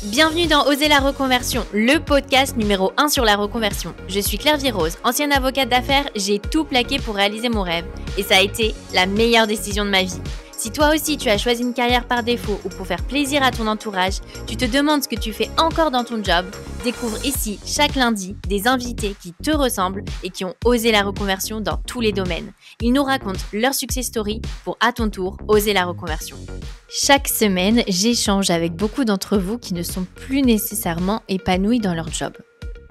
Bienvenue dans Oser la reconversion, le podcast numéro 1 sur la reconversion. Je suis Claire Virose, ancienne avocate d'affaires, j'ai tout plaqué pour réaliser mon rêve. Et ça a été la meilleure décision de ma vie. Si toi aussi tu as choisi une carrière par défaut ou pour faire plaisir à ton entourage, tu te demandes ce que tu fais encore dans ton job, découvre ici chaque lundi des invités qui te ressemblent et qui ont osé la reconversion dans tous les domaines. Ils nous racontent leur success story pour à ton tour oser la reconversion. Chaque semaine, j'échange avec beaucoup d'entre vous qui ne sont plus nécessairement épanouis dans leur job.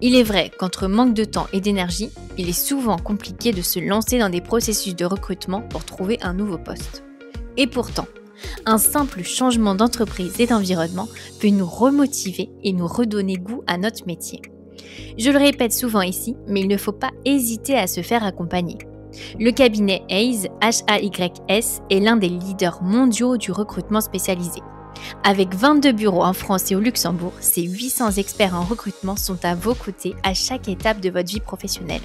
Il est vrai qu'entre manque de temps et d'énergie, il est souvent compliqué de se lancer dans des processus de recrutement pour trouver un nouveau poste. Et pourtant, un simple changement d'entreprise et d'environnement peut nous remotiver et nous redonner goût à notre métier. Je le répète souvent ici, mais il ne faut pas hésiter à se faire accompagner. Le cabinet Hays, H-A-Y-S, est l'un des leaders mondiaux du recrutement spécialisé. Avec 22 bureaux en France et au Luxembourg, ces 800 experts en recrutement sont à vos côtés à chaque étape de votre vie professionnelle.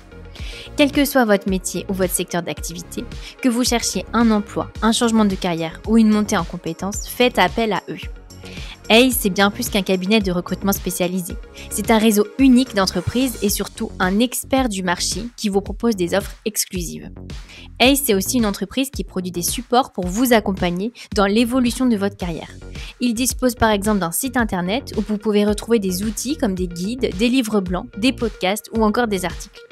Quel que soit votre métier ou votre secteur d'activité, que vous cherchiez un emploi, un changement de carrière ou une montée en compétences, faites appel à eux. Hays, c'est bien plus qu'un cabinet de recrutement spécialisé. C'est un réseau unique d'entreprises et surtout un expert du marché qui vous propose des offres exclusives. Hays, c'est aussi une entreprise qui produit des supports pour vous accompagner dans l'évolution de votre carrière. Il dispose par exemple d'un site internet où vous pouvez retrouver des outils comme des guides, des livres blancs, des podcasts ou encore des articles.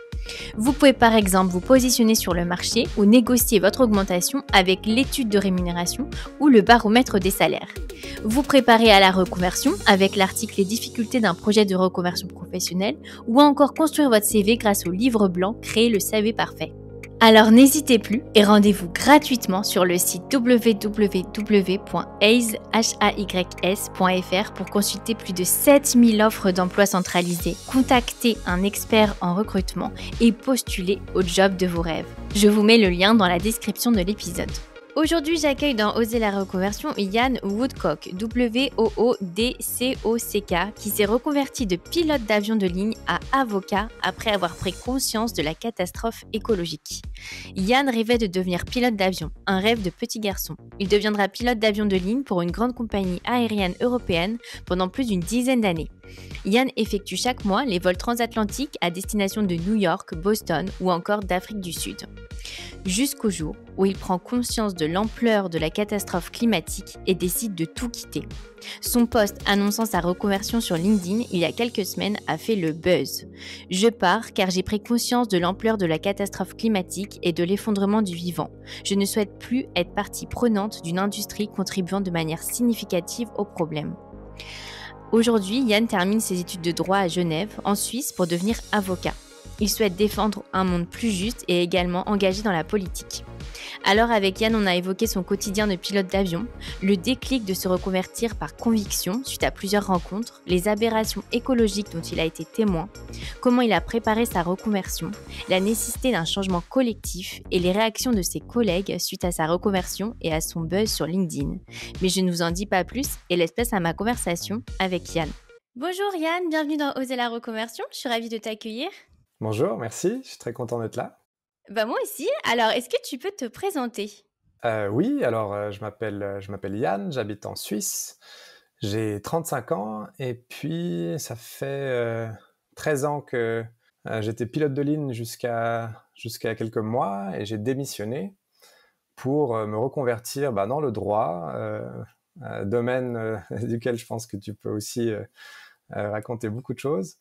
Vous pouvez par exemple vous positionner sur le marché ou négocier votre augmentation avec l'étude de rémunération ou le baromètre des salaires. Vous préparez à la reconversion avec l'article Les difficultés d'un projet de reconversion professionnelle ou encore construire votre CV grâce au livre blanc Créer le CV parfait. Alors n'hésitez plus et rendez-vous gratuitement sur le site www.hays.fr pour consulter plus de 7000 offres d'emploi centralisées, contacter un expert en recrutement et postuler au job de vos rêves. Je vous mets le lien dans la description de l'épisode. Aujourd'hui, j'accueille dans Oser la reconversion Yann Woodcock, W-O-O-D-C-O-C-K, qui s'est reconverti de pilote d'avion de ligne à avocat après avoir pris conscience de la catastrophe écologique. Yann rêvait de devenir pilote d'avion, un rêve de petit garçon. Il deviendra pilote d'avion de ligne pour une grande compagnie aérienne européenne pendant plus d'une dizaine d'années. Yann effectue chaque mois les vols transatlantiques à destination de New York, Boston ou encore d'Afrique du Sud. Jusqu'au jour où il prend conscience de l'ampleur de la catastrophe climatique et décide de tout quitter. Son post annonçant sa reconversion sur LinkedIn il y a quelques semaines a fait le buzz. Je pars car j'ai pris conscience de l'ampleur de la catastrophe climatique et de l'effondrement du vivant. Je ne souhaite plus être partie prenante d'une industrie contribuant de manière significative au problème. Aujourd'hui, Yann termine ses études de droit à Genève, en Suisse, pour devenir avocat. Il souhaite défendre un monde plus juste et également engagé dans la politique. Alors avec Yann, on a évoqué son quotidien de pilote d'avion, le déclic de se reconvertir par conviction suite à plusieurs rencontres, les aberrations écologiques dont il a été témoin, comment il a préparé sa reconversion, la nécessité d'un changement collectif et les réactions de ses collègues suite à sa reconversion et à son buzz sur LinkedIn. Mais je ne vous en dis pas plus et laisse place à ma conversation avec Yann. Bonjour Yann, bienvenue dans Oser la reconversion, je suis ravie de t'accueillir. Bonjour, merci, je suis très content d'être là. Moi aussi. Alors, est-ce que tu peux te présenter? Oui, alors je m'appelle Yann, j'habite en Suisse, j'ai 35 ans et puis ça fait 13 ans que j'étais pilote de ligne jusqu'à quelques mois et j'ai démissionné pour me reconvertir dans le droit, domaine duquel je pense que tu peux aussi raconter beaucoup de choses.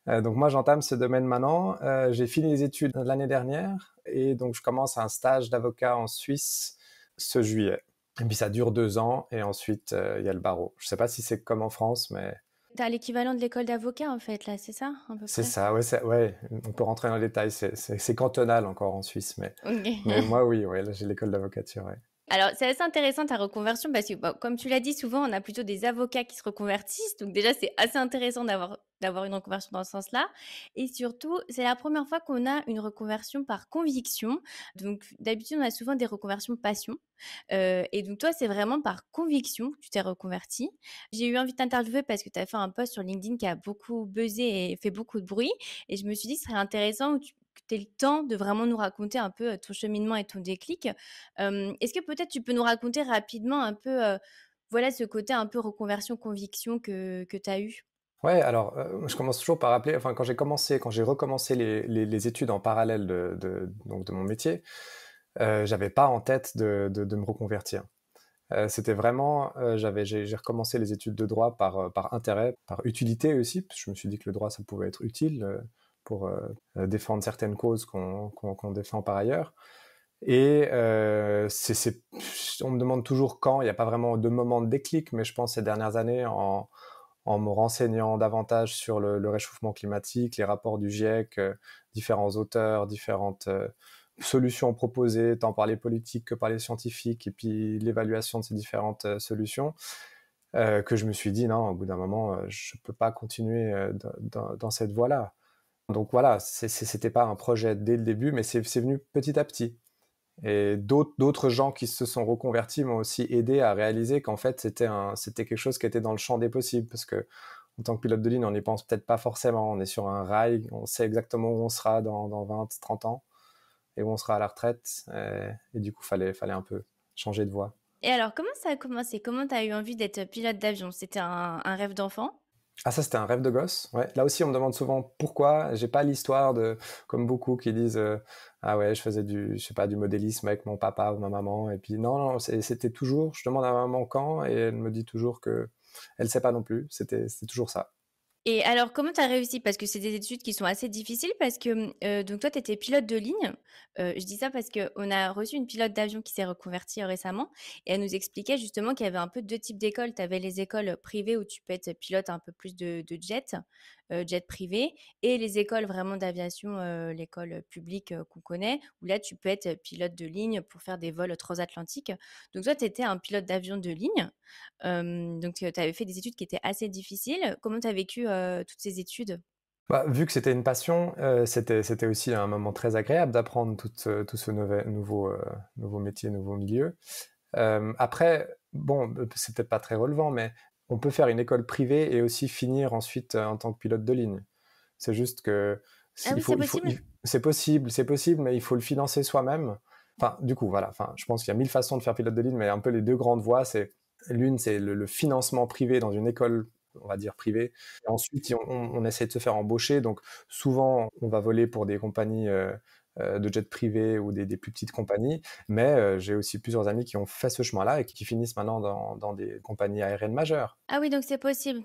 Donc moi, j'entame ce domaine maintenant. J'ai fini les études l'année dernière et donc je commence un stage d'avocat en Suisse ce juillet. Et puis ça dure 2 ans et ensuite il y a le barreau. Je sais pas si c'est comme en France, mais T'as l'équivalent de l'école d'avocat en fait, là, c'est ça, à peu c'est près? ça. Ouais, on peut rentrer dans les détails. C'est cantonal encore en Suisse, mais Ok. moi oui, là j'ai l'école d'avocature. Ouais. Alors, c'est assez intéressant ta reconversion parce que, comme tu l'as dit, souvent, on a plutôt des avocats qui se reconvertissent. Donc, déjà, c'est assez intéressant d'avoir une reconversion dans ce sens-là. Et surtout, c'est la première fois qu'on a une reconversion par conviction. Donc, d'habitude, on a souvent des reconversions passion. Et donc, toi, c'est vraiment par conviction que tu t'es reconverti. J'ai eu envie de t'interviewer parce que tu as fait un post sur LinkedIn qui a beaucoup buzzé et fait beaucoup de bruit. Et je me suis dit que ce serait intéressant que tu aies le temps de vraiment nous raconter un peu ton cheminement et ton déclic. Est-ce que peut-être tu peux nous raconter rapidement un peu, voilà ce côté un peu reconversion conviction que tu as eu? Ouais, alors, je commence toujours par rappeler, enfin, quand j'ai recommencé les études en parallèle donc de mon métier, j'avais pas en tête de me reconvertir. C'était vraiment, j'ai recommencé les études de droit par intérêt, par utilité aussi, parce que je me suis dit que le droit, ça pouvait être utile pour défendre certaines causes qu'on défend par ailleurs. Et on me demande toujours quand, il n'y a pas vraiment de moment de déclic, mais je pense ces dernières années, en me renseignant davantage sur le réchauffement climatique, les rapports du GIEC, différents auteurs, différentes solutions proposées, tant par les politiques que par les scientifiques, et puis l'évaluation de ces différentes solutions, que je me suis dit, non, au bout d'un moment, je ne peux pas continuer dans cette voie-là. Donc voilà, c'était pas un projet dès le début, mais c'est venu petit à petit. Et d'autres gens qui se sont reconvertis m'ont aussi aidé à réaliser qu'en fait, c'était quelque chose qui était dans le champ des possibles, parce que en tant que pilote de ligne, on n'y pense peut-être pas forcément. On est sur un rail, on sait exactement où on sera dans 20, 30 ans, et où on sera à la retraite. Et du coup, fallait un peu changer de voie. Et alors, comment ça a commencé? Comment tu as eu envie d'être pilote d'avion? C'était un rêve d'enfant? Ah, ça, c'était un rêve de gosse. Ouais. Là aussi, on me demande souvent pourquoi. J'ai pas l'histoire comme beaucoup qui disent, ah ouais, je faisais je sais pas, du modélisme avec mon papa ou ma maman. Et puis, non, non, c'était toujours, je demande à ma maman quand, et elle me dit toujours que elle sait pas non plus. C'était toujours ça. Et alors, comment tu as réussi? Parce que c'est des études qui sont assez difficiles parce que, donc toi, tu étais pilote de ligne. Je dis ça parce qu'on a reçu une pilote d'avion qui s'est reconvertie récemment et elle nous expliquait justement qu'il y avait un peu 2 types d'écoles. Tu avais les écoles privées où tu peux être pilote un peu plus de jet, jet privé et les écoles vraiment d'aviation, l'école publique, qu'on connaît, où là, tu peux être pilote de ligne pour faire des vols transatlantiques. Donc toi, tu étais un pilote d'avion de ligne. Donc tu avais fait des études qui étaient assez difficiles. Comment tu as vécu, toutes ces études? Bah, vu que c'était une passion, c'était aussi un moment très agréable d'apprendre tout ce nouveau métier, nouveau milieu. Après, bon, c'est peut-être pas très relevant, mais on peut faire une école privée et aussi finir ensuite en tant que pilote de ligne. C'est juste que Ah oui, c'est possible? c'est possible, mais il faut le financer soi-même. Enfin, du coup, voilà. Enfin, je pense qu'il y a 1000 façons de faire pilote de ligne, mais un peu les deux grandes voies, l'une, c'est le financement privé dans une école, on va dire privée. Et ensuite, on essaie de se faire embaucher. Donc, souvent, on va voler pour des compagnies de jets privés ou des plus petites compagnies. Mais j'ai aussi plusieurs amis qui ont fait ce chemin-là et qui finissent maintenant dans des compagnies aériennes majeures. Ah oui, donc c'est possible.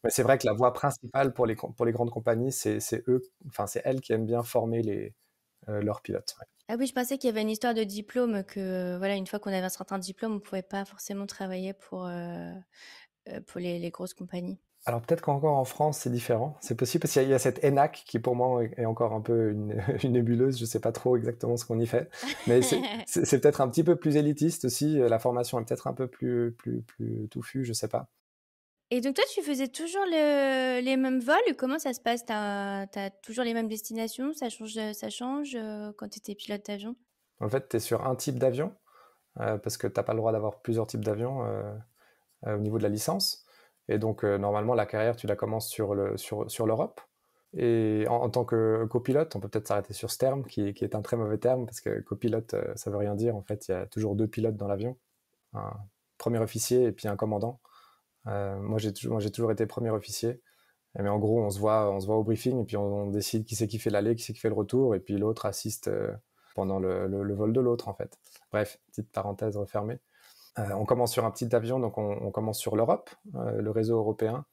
Mais c'est vrai que la voie principale pour les grandes compagnies, c'est elles qui aiment bien former leurs pilotes. Ouais. Ah oui, je pensais qu'il y avait une histoire de diplôme que, voilà, une fois qu'on avait un certain diplôme, on pouvait pas forcément travailler pour les grosses compagnies. Alors peut-être qu'encore en France, c'est différent. C'est possible parce qu'il y a cette ENAC qui pour moi est encore un peu une nébuleuse. Je sais pas trop exactement ce qu'on y fait. Mais c'est peut-être un petit peu plus élitiste aussi. La formation est peut-être un peu plus touffue, je sais pas. Et donc toi, tu faisais toujours les mêmes vols? Comment ça se passe? T'as toujours les mêmes destinations? Ça change quand tu étais pilote d'avion? En fait, tu es sur un type d'avion parce que t'as pas le droit d'avoir plusieurs types d'avions au niveau de la licence. Et donc, normalement, la carrière, tu la commences sur l'Europe. Et en tant que copilote, on peut peut-être s'arrêter sur ce terme, qui est un très mauvais terme, parce que copilote, ça veut rien dire. En fait, il y a toujours deux pilotes dans l'avion, un premier officier et puis un commandant. Moi, j'ai toujours été premier officier. Mais en gros, on se voit au briefing et puis on décide qui c'est qui fait l'aller, qui c'est qui fait le retour, et puis l'autre assiste pendant le vol de l'autre, en fait. Bref, petite parenthèse refermée. On commence sur un petit avion, donc on commence sur l'Europe, le réseau européen,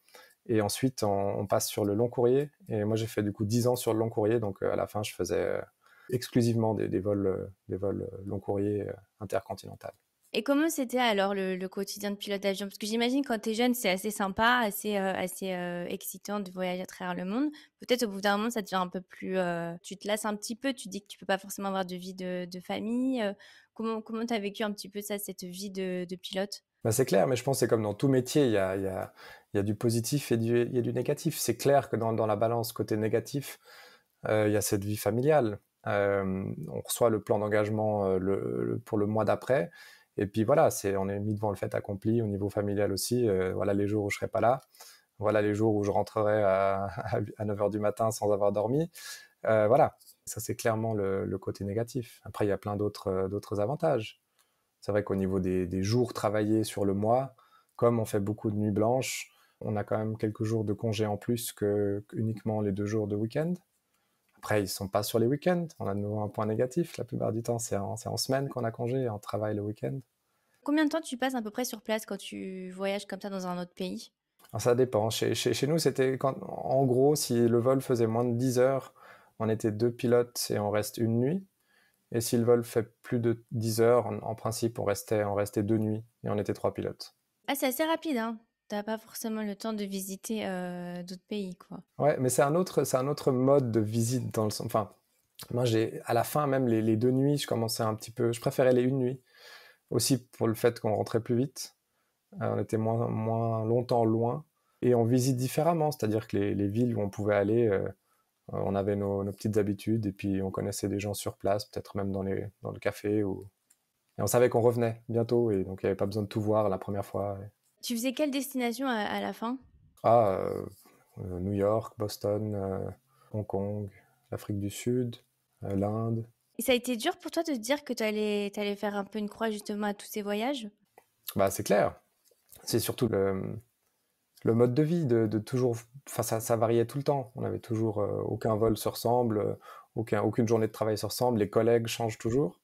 et ensuite on passe sur le long courrier. Et moi j'ai fait du coup 10 ans sur le long courrier, donc à la fin je faisais exclusivement des vols long courrier intercontinental. Et comment c'était alors le quotidien de pilote d'avion? Parce que j'imagine quand t'es jeune, c'est assez sympa, assez excitant de voyager à travers le monde. Peut-être au bout d'un moment, ça devient un peu plus, tu te lasses un petit peu, tu dis que tu peux pas forcément avoir de vie de famille. Comment t'as vécu un petit peu ça, cette vie de pilote? Bah, c'est clair, mais je pense que c'est comme dans tout métier, il y a du positif et il y a du négatif. C'est clair que dans la balance côté négatif, il y a cette vie familiale. On reçoit le plan d'engagement pour le mois d'après. Et puis voilà, on est mis devant le fait accompli au niveau familial aussi. Voilà les jours où je serai pas là. Voilà les jours où je rentrerai à 9 heures du matin sans avoir dormi. Voilà, ça c'est clairement le côté négatif. Après, il y a plein d'autres avantages. C'est vrai qu'au niveau des jours travaillés sur le mois, comme on fait beaucoup de nuits blanches, on a quand même quelques jours de congé en plus que uniquement les 2 jours de week-end. Après, ils ne sont pas sur les week-ends. On a de nouveau un point négatif. La plupart du temps, c'est en semaine qu'on a congé et on travaille le week-end. Combien de temps tu passes à peu près sur place quand tu voyages comme ça dans un autre pays? Alors, ça dépend. Chez nous, c'était en gros, si le vol faisait moins de 10 heures, on était 2 pilotes et on reste une nuit. Et si le vol fait plus de 10 heures, en principe, on restait 2 nuits et on était 3 pilotes. Ah, c'est assez rapide, hein. T'as pas forcément le temps de visiter d'autres pays, quoi. Ouais, mais c'est un autre mode de visite dans le sens. Enfin, moi, à la fin, même les 2 nuits, je commençais un petit peu. Je préférais les une nuit. Aussi pour le fait qu'on rentrait plus vite. On était moins longtemps loin. Et on visite différemment. C'est-à-dire que les villes où on pouvait aller, on avait nos petites habitudes. Et puis, on connaissait des gens sur place, peut-être même dans le café. Et on savait qu'on revenait bientôt. Et donc, il n'y avait pas besoin de tout voir la première fois. Tu faisais quelle destination à la fin? Ah, New York, Boston, Hong Kong, l'Afrique du Sud, l'Inde. Et ça a été dur pour toi de te dire que t'allais faire un peu une croix justement à tous ces voyages? Bah, c'est clair. C'est surtout le mode de vie de toujours. Enfin, ça variait tout le temps. On avait toujours aucun vol se ressemble, aucune journée de travail se ressemble. Les collègues changent toujours.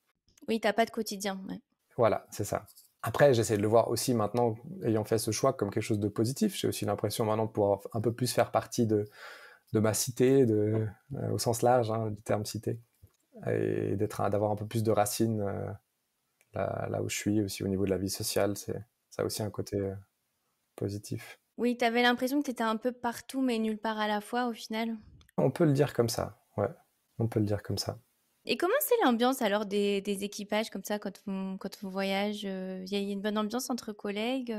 Oui, t'as pas de quotidien. Ouais. Voilà, c'est ça. Après, j'essaie de le voir aussi maintenant, ayant fait ce choix, comme quelque chose de positif. J'ai aussi l'impression maintenant de pouvoir un peu plus faire partie de ma cité, au sens large du terme cité, et d'avoir un peu plus de racines là où je suis, aussi au niveau de la vie sociale. Ça a aussi un côté positif. Oui, t'avais l'impression que t'étais un peu partout mais nulle part à la fois au final. On peut le dire comme ça, ouais. On peut le dire comme ça. Et comment c'est l'ambiance alors des équipages comme ça quand on voyage? Il y a une bonne ambiance entre collègues?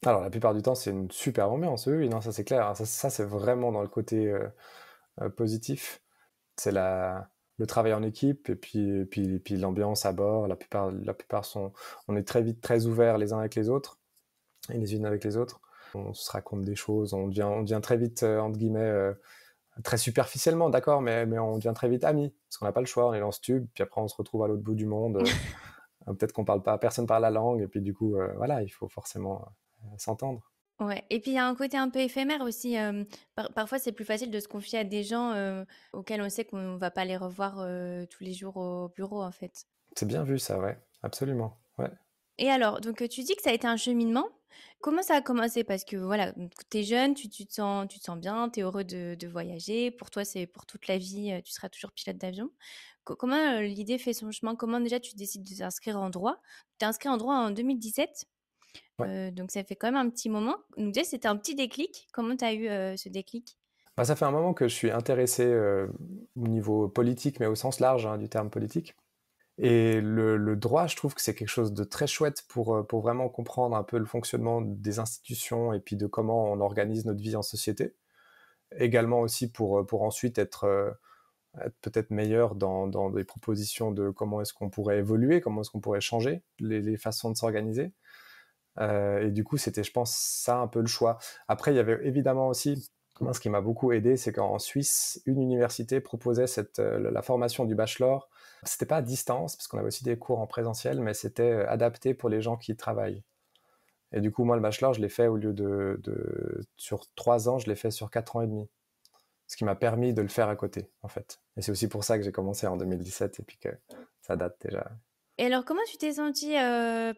Alors, la plupart du temps, c'est une super ambiance, oui, non, ça c'est clair. Ça, c'est vraiment dans le côté positif. C'est le travail en équipe et puis l'ambiance à bord. La plupart sont. On est très vite très ouverts les uns avec les autres et les unes avec les autres. On se raconte des choses, on devient très vite, entre guillemets, très superficiellement, d'accord, mais on devient très vite amis, parce qu'on n'a pas le choix, on est dans ce tube, puis après on se retrouve à l'autre bout du monde. Peut-être qu'on parle pas, personne parle la langue, et puis du coup, voilà, il faut forcément s'entendre. Ouais, et puis il y a un côté un peu éphémère aussi. Parfois, c'est plus facile de se confier à des gens auxquels on sait qu'on va pas les revoir tous les jours au bureau, en fait. C'est bien vu ça, ouais, absolument, ouais. Et alors, donc tu dis que ça a été un cheminement. Comment ça a commencé? Parce que voilà, tu es jeune, tu te sens bien, tu es heureux de voyager. Pour toi, c'est pour toute la vie, tu seras toujours pilote d'avion. Comment l'idée fait son chemin? Comment déjà tu décides de t'inscrire en droit? Tu t'es inscrit en droit en 2017. Ouais. Donc ça fait quand même un petit moment. Donc déjà, c'était un petit déclic. Comment tu as eu ce déclic? Bah, ça fait un moment que je suis intéressé au niveau politique, mais au sens large du terme politique. Et le droit, je trouve que c'est quelque chose de très chouette pour vraiment comprendre un peu le fonctionnement des institutions et puis de comment on organise notre vie en société. Également aussi pour ensuite être peut-être meilleur dans des propositions de comment est-ce qu'on pourrait évoluer, comment est-ce qu'on pourrait changer les façons de s'organiser. Et du coup, c'était, je pense, ça un peu le choix. Après, il y avait évidemment aussi, moi, ce qui m'a beaucoup aidé, c'est qu'en Suisse, une université proposait la formation du bachelor. C'était pas à distance, parce qu'on avait aussi des cours en présentiel, mais c'était adapté pour les gens qui travaillent. Et du coup, moi, le bachelor, je l'ai fait au lieu sur 3 ans, je l'ai fait sur 4 ans et demi. Ce qui m'a permis de le faire à côté, en fait. Et c'est aussi pour ça que j'ai commencé en 2017 et puis que ça date déjà. Et alors, comment tu t'es sentie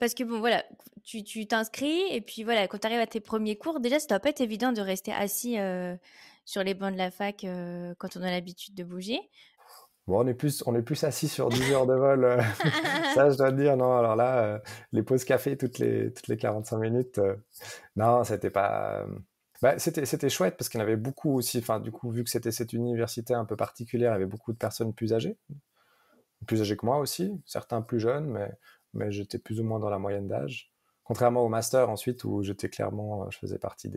parce que bon, voilà, tu t'inscris et puis voilà, quand tu arrives à tes premiers cours, déjà, ça doit pas être évident de rester assis sur les bancs de la fac quand on a l'habitude de bouger. Bon, on est plus assis sur 10 heures de vol. Ça, je dois te dire, non, alors là, les pauses café toutes les 45 minutes, non, c'était pas. Bah, c'était chouette parce qu'il y en avait beaucoup aussi. Enfin, du coup, vu que c'était cette université un peu particulière, il y avait beaucoup de personnes plus âgées que moi aussi, certains plus jeunes, mais j'étais plus ou moins dans la moyenne d'âge. Contrairement au master ensuite, où j'étais clairement, je faisais partie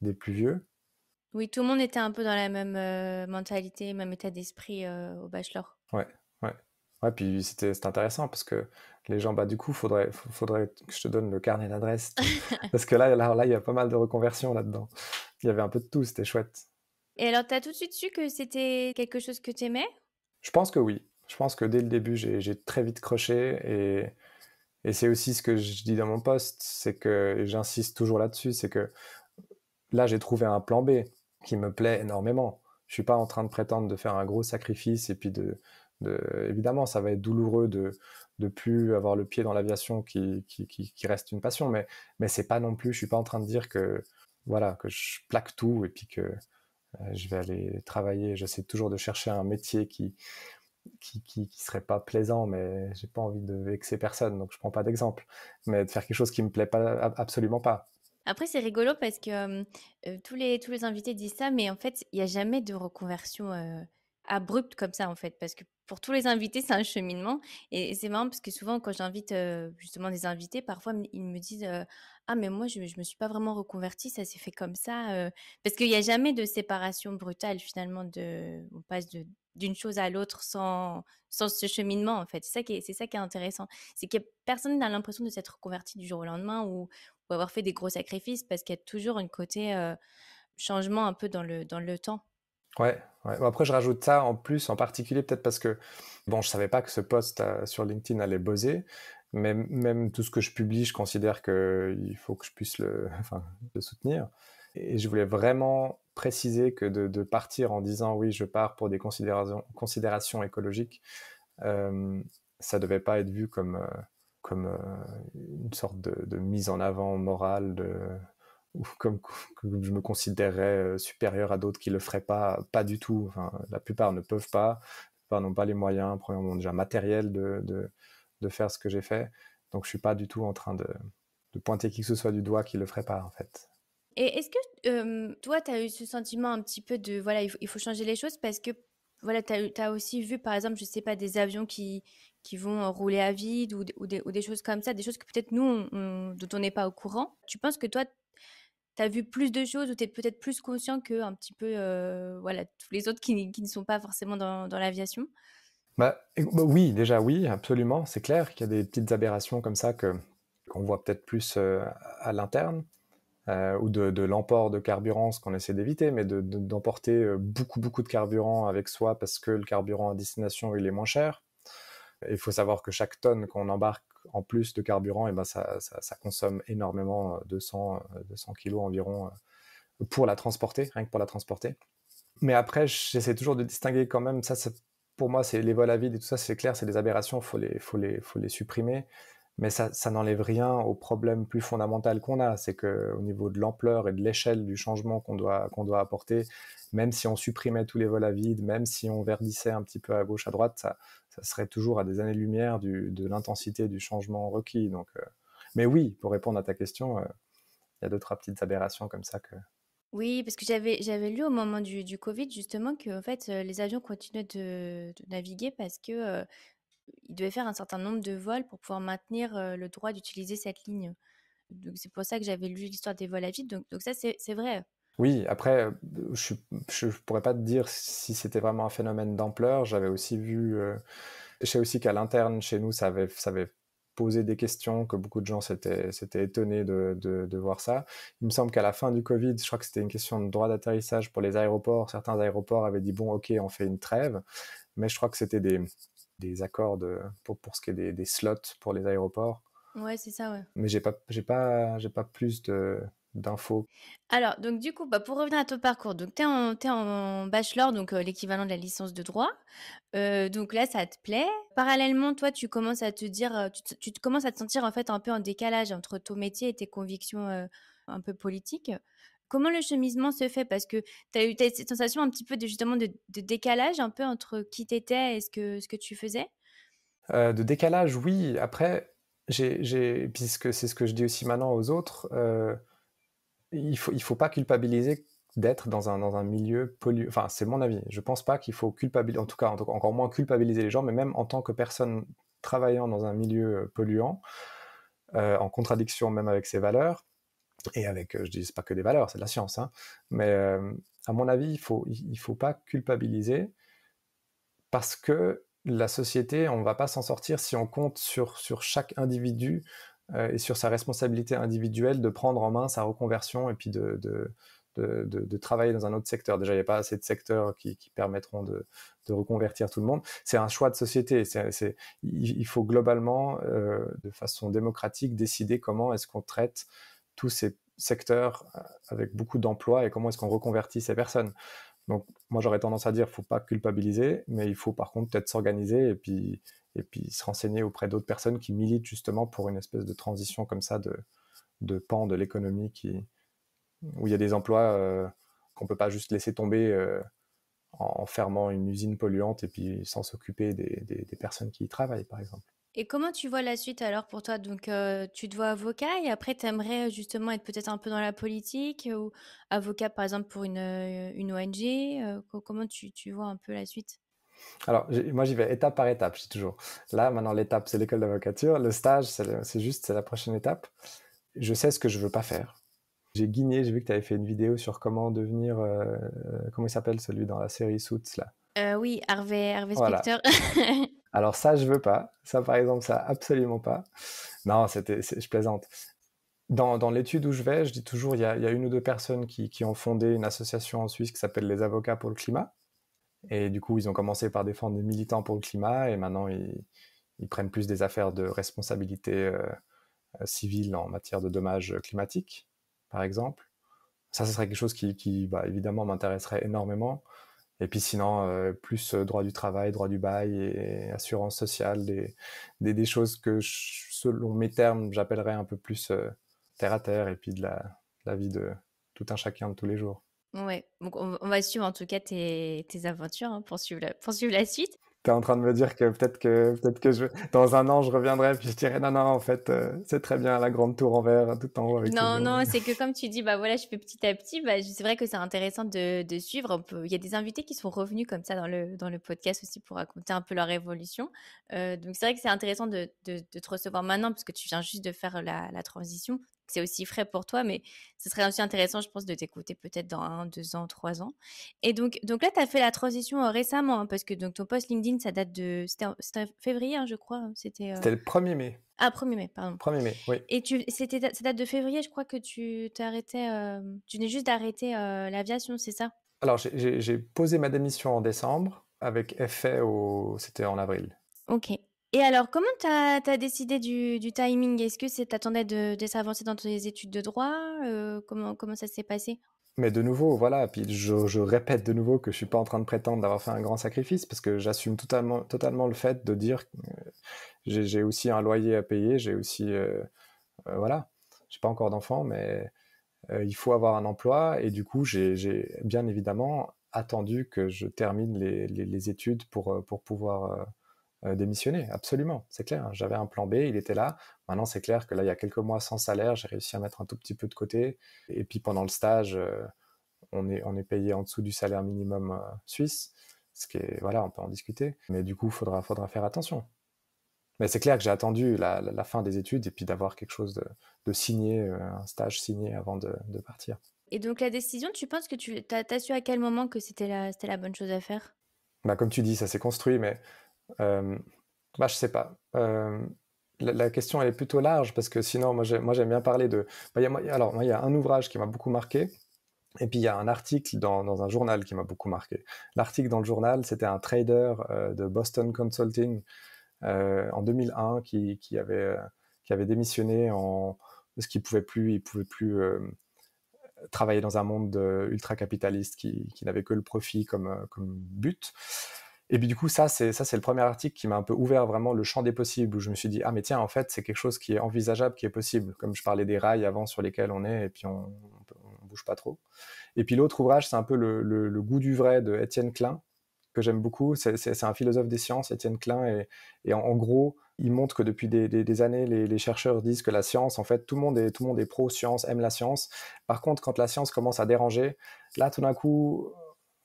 des plus vieux. Oui, tout le monde était un peu dans la même mentalité, même état d'esprit au bachelor. Ouais, ouais. Ouais, puis c'était intéressant parce que les gens, bah, du coup, faudrait que je te donne le carnet d'adresse. Parce que là, il y a pas mal de reconversions là-dedans. Il y avait un peu de tout, c'était chouette. Et alors, t'as tout de suite su que c'était quelque chose que t'aimais? Je pense que oui. Je pense que dès le début, j'ai très vite croché Et c'est aussi ce que je dis dans mon post, c'est que et j'insiste toujours là-dessus, c'est que là, j'ai trouvé un plan B qui me plaît énormément. Je suis pas en train de prétendre de faire un gros sacrifice et puis évidemment, ça va être douloureux de plus avoir le pied dans l'aviation qui reste une passion, mais c'est pas non plus, je suis pas en train de dire que, voilà, que je plaque tout et puis que je vais aller travailler. J'essaie toujours de chercher un métier qui serait pas plaisant, mais j'ai pas envie de vexer personne, donc je prends pas d'exemple. Mais de faire quelque chose qui me plaît pas, absolument pas. Après, c'est rigolo parce que tous les invités disent ça, mais en fait, il n'y a jamais de reconversion abrupte comme ça, en fait. Parce que pour tous les invités, c'est un cheminement. Et c'est marrant parce que souvent, quand j'invite justement des invités, parfois, ils me disent ah, mais moi, je ne me suis pas vraiment reconvertie, ça s'est fait comme ça. Parce qu'il n'y a jamais de séparation brutale, finalement. On passe d'une chose à l'autre sans ce cheminement, en fait. C'est ça qui est intéressant. C'est que personne n'a l'impression de s'être reconverti du jour au lendemain ou avoir fait des gros sacrifices parce qu'il y a toujours un côté changement un peu dans le temps. Ouais, ouais. Bon, après, je rajoute ça en plus, en particulier peut-être parce que, bon, je savais pas que ce post sur LinkedIn allait buzzer, mais même tout ce que je publie, je considère qu'il faut que je puisse enfin, le soutenir. Et je voulais vraiment préciser que de partir en disant oui, je pars pour des considérations écologiques, euh, ça devait pas être vu comme une sorte de mise en avant morale ou comme je me considérerais supérieur à d'autres qui le feraient pas du tout. Enfin, la plupart ne peuvent pas, la plupart n'ont pas les moyens, premièrement déjà matériels de faire ce que j'ai fait. Donc je suis pas du tout en train de pointer qui que ce soit du doigt qui le ferait pas en fait. Et est-ce que toi, tu as eu ce sentiment un petit peu de, voilà, il faut changer les choses parce que, voilà, tu as aussi vu, par exemple, je sais pas, des avions qui vont rouler à vide ou des choses comme ça, des choses que peut-être nous, dont on n'est pas au courant. Tu penses que toi, tu as vu plus de choses ou tu es peut-être plus conscient que un petit peu, voilà, tous les autres qui ne sont pas forcément dans l'aviation? Bah, oui, déjà oui, absolument. C'est clair qu'il y a des petites aberrations comme ça qu'on voit peut-être plus à l'interne. Ou de l'emport de carburant, ce qu'on essaie d'éviter, mais d'emporter beaucoup de carburant avec soi parce que le carburant à destination il est moins cher. Il faut savoir que chaque tonne qu'on embarque en plus de carburant, et ben ça consomme énormément, 200 kilos environ pour la transporter, rien que pour la transporter. Mais après, j'essaie toujours de distinguer quand même, pour moi, c'est les vols à vide et tout ça, c'est clair, c'est des aberrations, faut les supprimer. Mais ça n'enlève rien au problème plus fondamental qu'on a, c'est qu'au niveau de l'ampleur et de l'échelle du changement qu'on doit apporter, même si on supprimait tous les vols à vide, même si on verdissait un petit peu à gauche, à droite, ça serait toujours à des années-lumière de l'intensité du changement requis. Donc, mais oui, pour répondre à ta question, il y a deux, trois petites aberrations comme ça que... Oui, parce que j'avais lu au moment du Covid justement que en fait les avions continuaient de naviguer parce que ils devaient faire un certain nombre de vols pour pouvoir maintenir le droit d'utiliser cette ligne. Donc c'est pour ça que j'avais lu l'histoire des vols à vide. Donc ça c'est vrai. Oui, après, je pourrais pas te dire si c'était vraiment un phénomène d'ampleur. J'avais aussi vu, je sais aussi qu'à l'interne, chez nous, ça avait posé des questions, que beaucoup de gens s'étaient étonnés de voir ça. Il me semble qu'à la fin du Covid, je crois que c'était une question de droit d'atterrissage pour les aéroports. Certains aéroports avaient dit, bon, ok, on fait une trêve, mais je crois que c'était des accords pour ce qui est des slots pour les aéroports. Ouais, c'est ça, ouais. Mais j'ai pas plus d'infos. Alors, donc du coup, bah, pour revenir à ton parcours, donc t'es en bachelor, donc l'équivalent de la licence de droit. Donc là, ça te plaît. Parallèlement, toi, tu commences à te dire, tu commences à te sentir en fait un peu en décalage entre ton métier et tes convictions un peu politiques. Comment le cheminement se fait? Parce que t'as cette sensation un petit peu justement de décalage un peu entre qui t'étais et ce que tu faisais? De décalage, oui. Après, puisque c'est ce que je dis aussi maintenant aux autres, il faut pas culpabiliser d'être dans un milieu pollué. Enfin, c'est mon avis. Je pense pas qu'il faut culpabiliser, en tout cas, encore moins culpabiliser les gens, mais même en tant que personne travaillant dans un milieu polluant, en contradiction même avec ses valeurs, et avec, je dis, c'est pas que des valeurs, c'est de la science, hein, mais à mon avis, il faut pas culpabiliser parce que la société, on ne va pas s'en sortir si on compte sur chaque individu et sur sa responsabilité individuelle de prendre en main sa reconversion et puis de travailler dans un autre secteur. Déjà, il n'y a pas assez de secteurs qui permettront de reconvertir tout le monde. C'est un choix de société. Il faut globalement, de façon démocratique, décider comment est-ce qu'on traite tous ces secteurs avec beaucoup d'emplois et comment est-ce qu'on reconvertit ces personnes. Donc, moi, j'aurais tendance à dire qu'il ne faut pas culpabiliser, mais il faut par contre peut-être s'organiser et puis se renseigner auprès d'autres personnes qui militent justement pour une espèce de transition comme ça de pan de l'économie où il y a des emplois qu'on ne peut pas juste laisser tomber en fermant une usine polluante et puis sans s'occuper des personnes qui y travaillent, par exemple. Et comment tu vois la suite alors pour toi? Donc, tu te vois avocat et après, tu aimerais justement être peut-être un peu dans la politique ou avocat, par exemple, pour une ONG. Comment tu vois un peu la suite? Alors, moi, j'y vais étape par étape, je dis toujours. Là, maintenant, l'étape, c'est l'école d'avocature. Le stage, c'est la prochaine étape. Je sais ce que je veux pas faire. J'ai guigné, j'ai vu que tu avais fait une vidéo sur comment devenir... comment il s'appelle, celui dans la série Suits, là? Oui, Harvey Voilà. Specter. Alors ça, je veux pas. Ça, par exemple, ça, absolument pas. Non, je plaisante. Dans l'étude où je vais, je dis toujours, il y a une ou deux personnes qui ont fondé une association en Suisse qui s'appelle les Avocats pour le climat. Et du coup, ils ont commencé par défendre des militants pour le climat et maintenant, ils prennent plus des affaires de responsabilité civile en matière de dommages climatiques, par exemple. Ça, ce serait quelque chose qui bah, évidemment, m'intéresserait énormément. Et puis sinon, plus droit du travail, droit du bail et assurance sociale, des choses que, selon mes termes, j'appellerais un peu plus terre à terre et puis de la vie de tout un chacun de tous les jours. Ouais, donc on va suivre en tout cas tes aventures hein, pour suivre la suite. T'es en train de me dire que peut-être que dans un an, je reviendrai puis je dirai non, en fait, c'est très bien la grande tour en verre tout en haut avec tout le Non, monde. non, c'est que comme tu dis, bah voilà, je fais petit à petit. Bah, c'est vrai que c'est intéressant de suivre. Il y a des invités qui sont revenus comme ça dans le podcast aussi pour raconter un peu leur évolution. Donc c'est vrai que c'est intéressant de te recevoir maintenant parce que tu viens juste de faire la transition. C'est aussi frais pour toi, mais ce serait aussi intéressant, je pense, de t'écouter peut-être dans 2 ans, 3 ans. Et donc là, tu as fait la transition récemment hein, parce que donc, ton post LinkedIn, ça date c'était en février, hein, je crois. C'était le 1er mai. Ah, 1er mai, pardon. 1er mai, oui. Et ça date de février, je crois que tu venais juste d'arrêter l'aviation, c'est ça? Alors, j'ai posé ma démission en décembre avec effet c'était en avril. Ok. Et alors, comment t'as décidé du timing? Est-ce que t'attendais de s'avancer dans tes études de droit? Comment ça s'est passé? Mais de nouveau, voilà, puis je répète de nouveau que je suis pas en train de prétendre d'avoir fait un grand sacrifice parce que j'assume totalement le fait de dire que j'ai aussi un loyer à payer, j'ai aussi, voilà, j'ai pas encore d'enfant, mais il faut avoir un emploi et du coup, j'ai bien évidemment attendu que je termine les études pour pouvoir démissionner, absolument, c'est clair. J'avais un plan B, il était là. Maintenant, c'est clair que là, il y a quelques mois sans salaire, j'ai réussi à mettre un tout petit peu de côté. Et puis pendant le stage, on est payé en dessous du salaire minimum suisse, ce qui est, voilà, on peut en discuter. Mais du coup, faudra faire attention. Mais c'est clair que j'ai attendu la fin des études et puis d'avoir quelque chose de signé, un stage signé avant de partir. Et donc, la décision, tu penses que t'as su à quel moment que c'était la bonne chose à faire? Bah, comme tu dis, ça s'est construit, mais bah, je sais pas. La question elle est plutôt large parce que sinon, moi j'aime bien parler de. Bah, alors, moi, il y a un ouvrage qui m'a beaucoup marqué, et puis il y a un article dans un journal qui m'a beaucoup marqué. L'article dans le journal, c'était un trader de Boston Consulting en 2001 qui avait démissionné parce qu'il il pouvait plus travailler dans un monde ultra capitaliste qui n'avait que le profit comme but. Et puis du coup, ça c'est le premier article qui m'a un peu ouvert vraiment le champ des possibles, où je me suis dit, ah mais tiens, en fait, c'est quelque chose qui est envisageable, qui est possible. Comme je parlais des rails avant sur lesquels on est, et puis on bouge pas trop. Et puis l'autre ouvrage, c'est un peu le goût du vrai de Étienne Klein, que j'aime beaucoup. C'est un philosophe des sciences, Étienne Klein, et en gros, il montre que depuis des années, les chercheurs disent que la science, en fait, tout le monde est pro-science, aime la science. Par contre, quand la science commence à déranger, là, tout d'un coup,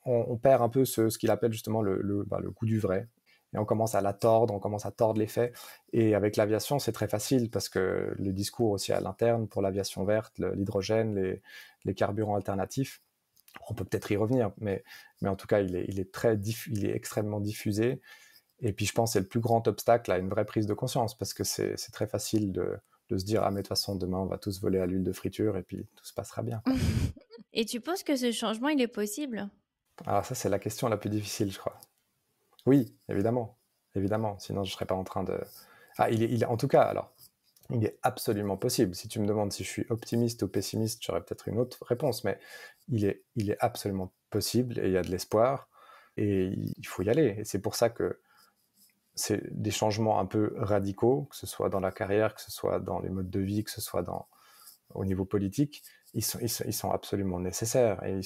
on perd un peu ce qu'il appelle justement le goût du vrai. Et on commence à la tordre, on commence à tordre les faits. Et avec l'aviation, c'est très facile parce que le discours aussi à l'interne pour l'aviation verte, l'hydrogène, les carburants alternatifs, on peut peut-être y revenir, mais en tout cas, il est extrêmement diffusé. Et puis, je pense que c'est le plus grand obstacle à une vraie prise de conscience parce que c'est très facile de se dire, ah, mais de toute façon, demain, on va tous voler à l'huile de friture et puis tout se passera bien. Et tu penses que ce changement, il est possible? Alors ça, c'est la question la plus difficile, je crois. Oui, évidemment, évidemment. Sinon, je serais pas en train de. Ah, en tout cas, alors, il est absolument possible. Si tu me demandes si je suis optimiste ou pessimiste, j'aurais peut-être une autre réponse, mais il est absolument possible et il y a de l'espoir et il faut y aller. Et c'est pour ça que c'est des changements un peu radicaux, que ce soit dans la carrière, que ce soit dans les modes de vie, que ce soit au niveau politique, ils sont absolument nécessaires et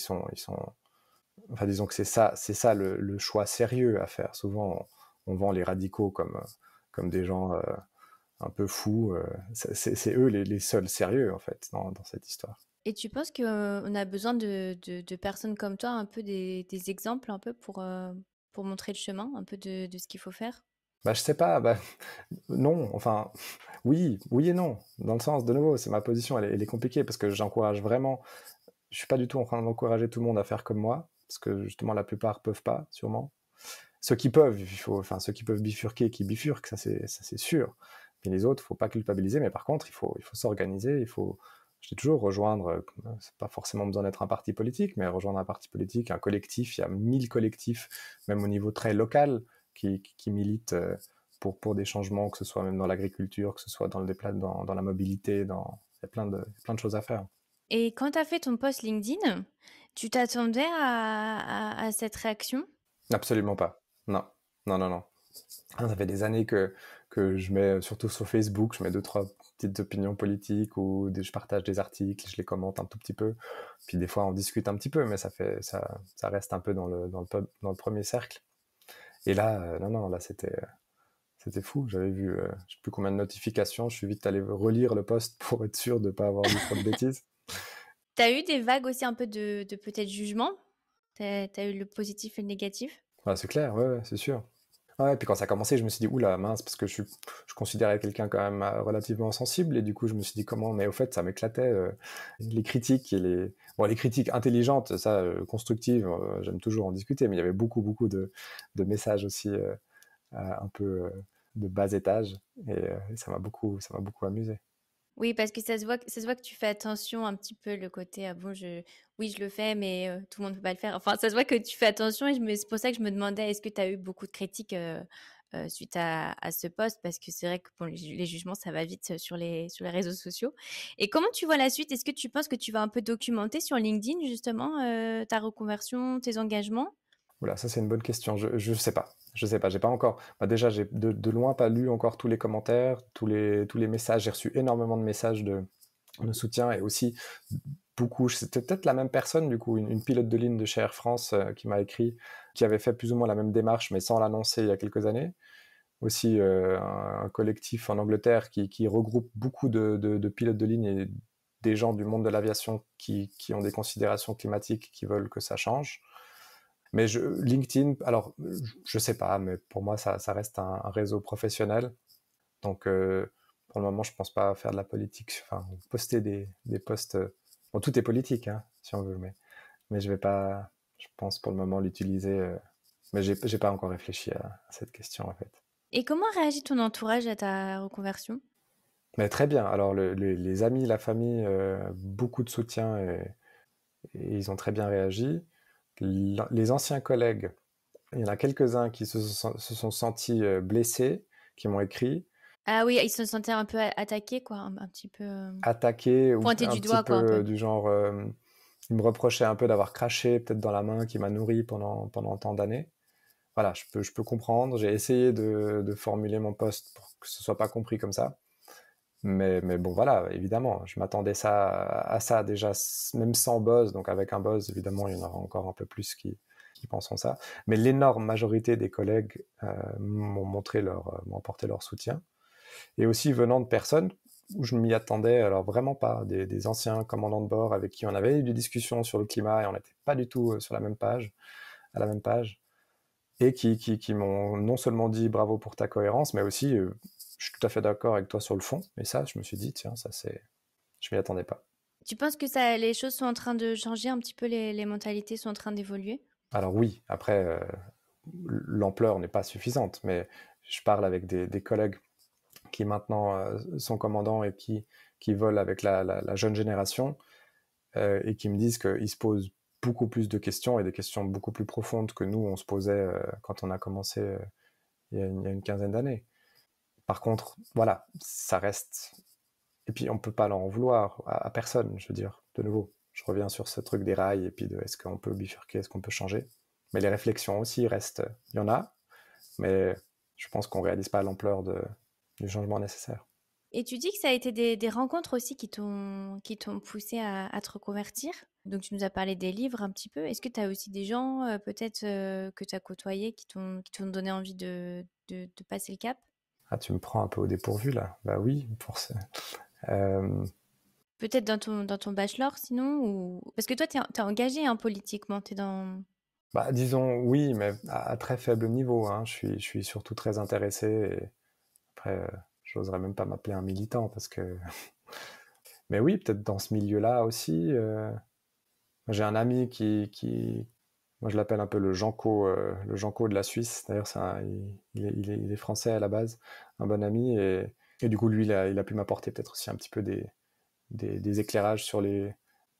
enfin, disons que c'est ça le choix sérieux à faire. Souvent, on vend les radicaux comme des gens un peu fous. C'est eux les seuls sérieux, en fait, dans cette histoire. Et tu penses qu'on a besoin de personnes comme toi, un peu des exemples, un peu pour montrer le chemin, un peu de ce qu'il faut faire? Bah, je sais pas, bah, non, enfin, oui, oui et non. Dans le sens, de nouveau, c'est ma position, elle est compliquée parce que j'encourage vraiment, je suis pas du tout en train d'encourager tout le monde à faire comme moi, parce que justement, la plupart peuvent pas, sûrement. Ceux qui peuvent, enfin, ceux qui peuvent bifurquer, qui bifurquent, ça c'est sûr. Mais les autres, faut pas culpabiliser, mais par contre, il faut s'organiser, je dis toujours rejoindre, c'est pas forcément besoin d'être un parti politique, mais rejoindre un parti politique, un collectif, il y a 1000 collectifs, même au niveau très local, qui militent pour des changements, que ce soit même dans l'agriculture, que ce soit dans la mobilité, il y a plein de choses à faire. Et quand tu as fait ton post LinkedIn, tu t'attendais à cette réaction? Absolument pas. Non, non, non, non. Ça fait des années que je mets, surtout sur Facebook, je mets deux, trois petites opinions politiques ou je partage des articles, je les commente un tout petit peu. Puis des fois, on discute un petit peu, mais ça reste un peu dans le premier cercle. Et là, non, non, là, c'était fou. J'avais vu, je sais plus combien de notifications. Je suis vite allé relire le post pour être sûr de pas avoir dit trop de bêtises. T'as eu des vagues aussi un peu de peut-être jugement? T'as eu le positif et le négatif? Ouais, c'est clair, ouais, ouais, c'est sûr. Ouais, puis quand ça a commencé, je me suis dit, oula, mince, parce que je considérais quelqu'un quand même relativement sensible, et du coup, je me suis dit, comment, mais au fait, ça m'éclatait, les critiques bon, les critiques intelligentes, ça, constructives, j'aime toujours en discuter, mais il y avait beaucoup, beaucoup de messages aussi, un peu de bas étage, et ça m'a beaucoup amusé. Oui, parce que ça se voit que tu fais attention un petit peu le côté, ah bon, oui, je le fais, mais tout le monde peut pas le faire. Enfin, ça se voit que tu fais attention et c'est pour ça que je me demandais, est-ce que tu as eu beaucoup de critiques suite à ce post? Parce que c'est vrai que bon, les jugements, ça va vite sur les réseaux sociaux. Et comment tu vois la suite? Est-ce que tu penses que tu vas un peu documenter sur LinkedIn, justement, ta reconversion, tes engagements? Oula, ça c'est une bonne question. Je sais pas. Je sais pas. J'ai pas encore. Bah, déjà, j'ai de loin pas lu encore tous les commentaires, tous les messages. J'ai reçu énormément de messages de soutien et aussi beaucoup. C'était peut-être la même personne du coup, une pilote de ligne de chez Air France qui m'a écrit, qui avait fait plus ou moins la même démarche, mais sans l'annoncer il y a quelques années. Aussi un collectif en Angleterre qui regroupe beaucoup de pilotes de ligne et des gens du monde de l'aviation qui ont des considérations climatiques, qui veulent que ça change. Mais LinkedIn, alors je sais pas, mais pour moi ça reste un réseau professionnel. Donc pour le moment, je pense pas faire de la politique, enfin poster des posts. Bon, tout est politique, hein, si on veut, mais je vais pas, je pense pour le moment l'utiliser. Mais j'ai pas encore réfléchi à cette question en fait. Et comment réagit ton entourage à ta reconversion? Mais très bien. Alors les amis, la famille, beaucoup de soutien et ils ont très bien réagi. Les anciens collègues, il y en a quelques-uns qui se sont sentis blessés, qui m'ont écrit, Ah oui, ils se sentaient un peu attaqués, quoi, un petit peu attaqués, ou pointés un du petit doigt, quoi, un peu. peu du genre, ils me reprochaient un peu d'avoir craché peut-être dans la main qui m'a nourri pendant tant d'années. Voilà, je peux comprendre. J'ai essayé de formuler mon poste pour que ce soit pas compris comme ça. Mais bon, voilà, évidemment, je m'attendais à ça déjà, même sans buzz. Donc avec un buzz, évidemment, il y en aura encore un peu plus qui penseront ça. Mais l'énorme majorité des collègues m'ont apporté leur soutien. Et aussi venant de personnes où je m'y attendais, alors vraiment pas, des anciens commandants de bord avec qui on avait eu des discussions sur le climat et on n'était pas du tout sur à la même page, et qui m'ont non seulement dit bravo pour ta cohérence, mais aussi je suis tout à fait d'accord avec toi sur le fond. Et ça, je me suis dit, tiens, je m'y attendais pas. Tu penses que les choses sont en train de changer un petit peu, les mentalités sont en train d'évoluer? Alors oui, après, l'ampleur n'est pas suffisante, mais je parle avec des collègues qui maintenant sont commandants et qui volent avec la jeune génération. et qui me disent qu'ils se posent beaucoup plus de questions et des questions beaucoup plus profondes que nous, on se posait quand on a commencé il y a une quinzaine d'années. Par contre, voilà, ça reste... Et puis, on ne peut pas leur en vouloir à personne, je veux dire, de nouveau. Je reviens sur ce truc des rails et puis de est-ce qu'on peut bifurquer, est-ce qu'on peut changer. Mais les réflexions aussi restent... Il y en a, mais je pense qu'on ne réalise pas l'ampleur du changement nécessaire. Et tu dis que ça a été des rencontres aussi qui t'ont poussé à te reconvertir. Donc, tu nous as parlé des livres un petit peu. Est-ce que tu as aussi des gens, peut-être, que tu as côtoyés qui t'ont donné envie de passer le cap? Ah, tu me prends un peu au dépourvu, là. Bah oui, pour ça. Euh, Peut-être dans ton bachelor, sinon ou... Parce que toi, t'es engagé hein, politiquement. T'es dans... Bah, disons oui, mais à très faible niveau, hein. Je suis surtout très intéressé. Et après, j'oserais même pas m'appeler un militant parce que. Mais oui, peut-être dans ce milieu-là aussi. J'ai un ami moi je l'appelle un peu le Janko de la Suisse. D'ailleurs, il est français à la base, un bon ami. Et du coup, lui, il a pu m'apporter peut-être aussi un petit peu des éclairages sur les